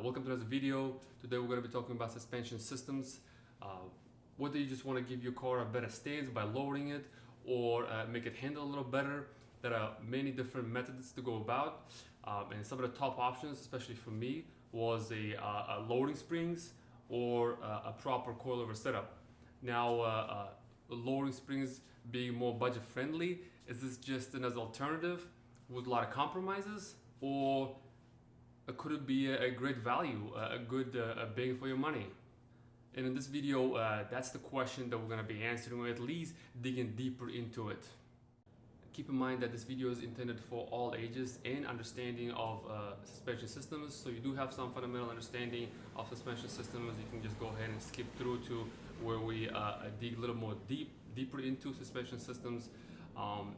Welcome to this video. Today we're going to be talking about suspension systems. Whether you just want to give your car a better stance by lowering it or make it handle a little better. There are many different methods to go about, and some of the top options, especially for me, was a lowering springs or a proper coilover setup. Now, lowering springs being more budget friendly, is this just an alternative with a lot of compromises, or could it be a great value, a good bang for your money? And in this video, that's the question that we're going to be answering, or at least digging deeper into it. Keep in mind that this video is intended for all ages and understanding of suspension systems. So you do have some fundamental understanding of suspension systems. You can just go ahead and skip through to where we dig a little more deeper into suspension systems.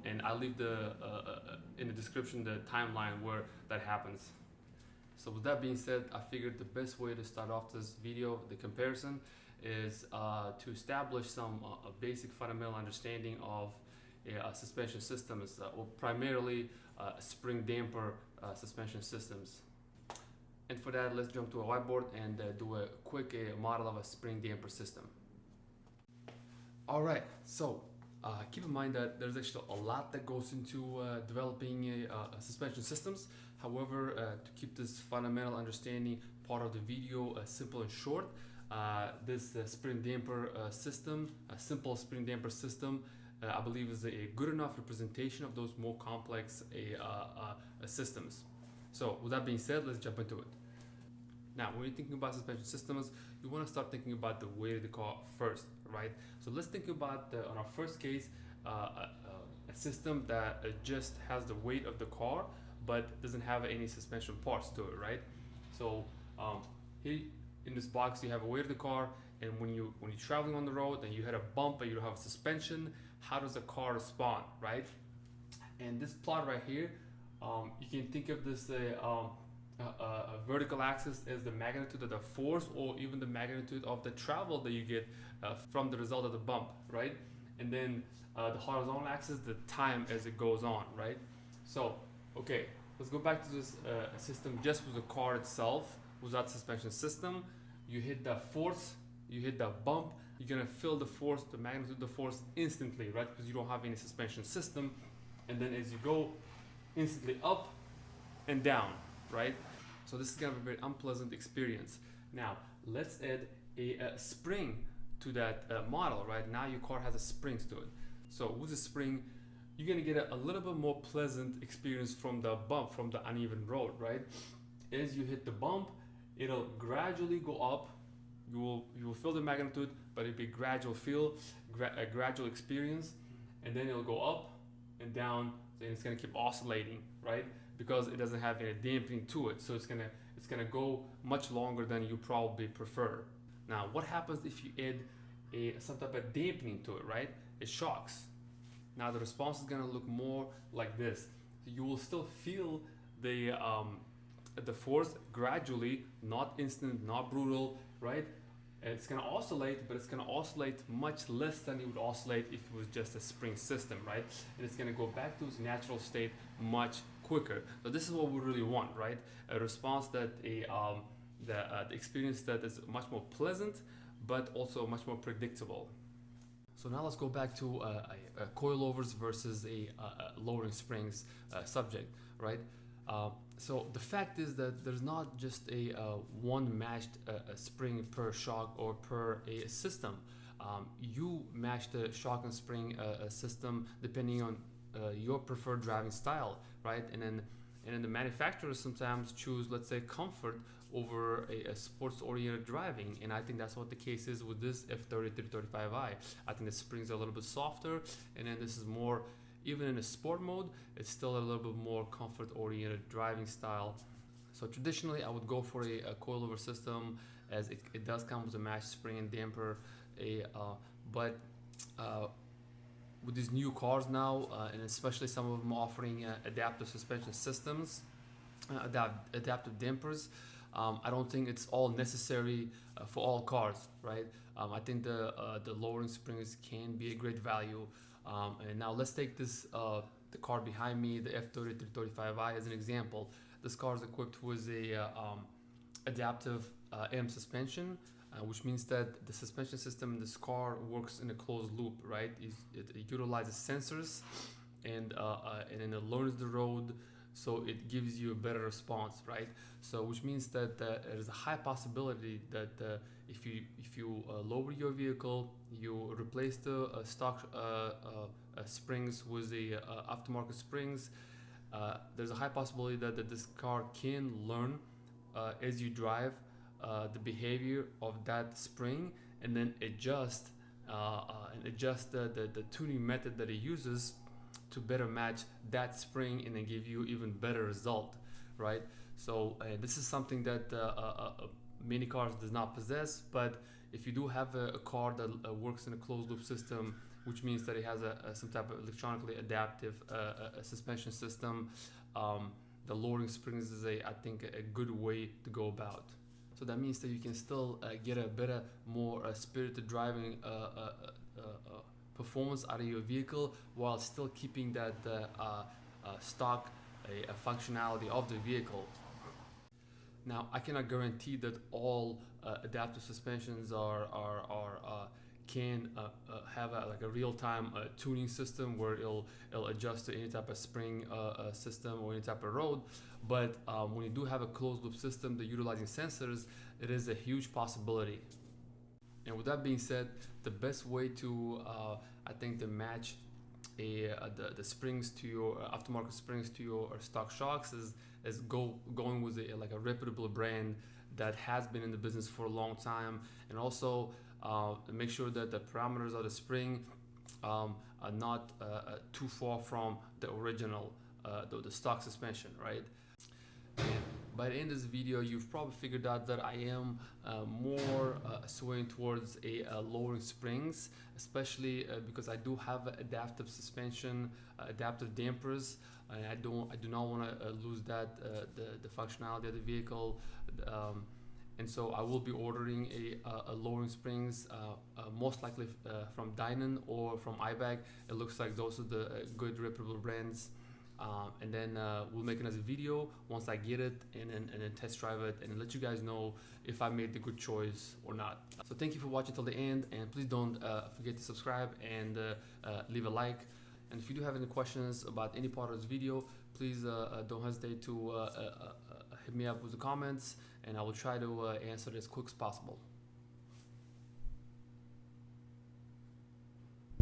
And I'll leave in the description the timeline where that happens. So with that being said, I figured the best way to start off this video, the comparison, is to establish some basic fundamental understanding of suspension systems, or primarily spring damper suspension systems. And for that, let's jump to a whiteboard and do a quick model of a spring damper system. All right, so keep in mind that there's actually a lot that goes into developing suspension systems. However, to keep this fundamental understanding part of the video simple and short, this spring damper system, a simple spring damper system, I believe is a good enough representation of those more complex systems. So with that being said, let's jump into it. Now, when you're thinking about suspension systems, you want to start thinking about the weight of the car first, right? So let's think about, on our first case, a system that just has the weight of the car, but doesn't have any suspension parts to it, right? So here in this box, you have a weight of the car, and when you're traveling on the road and you hit a bump and you don't have a suspension, how does the car respond, right? And this plot right here, you can think of this a vertical axis as the magnitude of the force, or even the magnitude of the travel that you get from the result of the bump, right? And then the horizontal axis, the time as it goes on, right? So, okay, let's go back to this system just with the car itself, without suspension system. You hit the force, you hit the bump, you're gonna feel the force, the magnitude of the force instantly, right? Because you don't have any suspension system. And then as you go, instantly up and down, right? So this is gonna be a very unpleasant experience. Now, let's add a spring to that model, right? Now your car has a springs to it. So with the spring, you're gonna get a little bit more pleasant experience from the bump, from the uneven road, right? As you hit the bump, it'll gradually go up. You will feel the magnitude, but it'll be gradual feel, a gradual experience, and then it'll go up and down, and it's gonna keep oscillating, right? Because it doesn't have any dampening to it, so it's gonna go much longer than you probably prefer. Now, what happens if you add some type of dampening to it, right? It shocks. Now the response is gonna look more like this. So you will still feel the force gradually, not instant, not brutal, right? It's gonna oscillate, but it's gonna oscillate much less than it would oscillate if it was just a spring system, right? And it's gonna go back to its natural state much quicker. So this is what we really want, right? A response that the experience that is much more pleasant, but also much more predictable. So now let's go back to a coilovers versus a lowering springs subject, right? So the fact is that there's not just a one matched spring per shock or per a system. You match the shock and spring system depending on your preferred driving style, right? And then the manufacturers sometimes choose, let's say, comfort over a sports-oriented driving, and I think that's what the case is with this F30-335i. I think the springs are a little bit softer, and then this is more, even in a sport mode, it's still a little bit more comfort-oriented driving style. So traditionally, I would go for a coilover system, as it does come with a matched spring and damper. But with these new cars now, and especially some of them offering adaptive suspension systems, adaptive dampers, I don't think it's all necessary for all cars, right? I think the lowering springs can be a great value. And now let's take this the car behind me, the F30-335i, as an example. This car is equipped with a adaptive AM suspension, which means that the suspension system in this car works in a closed loop, right? It utilizes sensors and then it learns the road, so it gives you a better response, right? So which means that there's a high possibility that if you lower your vehicle, you replace the stock springs with the aftermarket springs, there's a high possibility that this car can learn as you drive the behavior of that spring, and then adjust the tuning method that it uses to better match that spring and then give you even better result, right? So this is something that many cars does not possess. But if you do have a car that works in a closed loop system, which means that it has some type of electronically adaptive suspension system, the lowering springs is I think a good way to go about. So that means that you can still get a better, more spirited driving performance out of your vehicle while still keeping that stock functionality of the vehicle. Now, I cannot guarantee that all adaptive suspensions can have like a real-time tuning system where it'll adjust to any type of spring system or any type of road. But when you do have a closed-loop system that utilizing sensors, it is a huge possibility. And with that being said, the best way to I think to match the springs to your aftermarket springs to your stock shocks is going with like a reputable brand that has been in the business for a long time, and also make sure that the parameters of the spring are not too far from the original the stock suspension, right? And by the end of this video, you've probably figured out that I am more swaying towards lowering springs, especially because I do have adaptive suspension, adaptive dampers, and I do not want to lose that the functionality of the vehicle, and so I will be ordering a lowering springs, most likely from Dynon or from iBag. It looks like those are the good reputable brands. And then we'll make another video once I get it and then test drive it and let you guys know if I made the good choice or not. So thank you for watching till the end, and please don't forget to subscribe and leave a like. And if you do have any questions about any part of this video, please don't hesitate to hit me up with the comments, and I will try to answer it as quick as possible.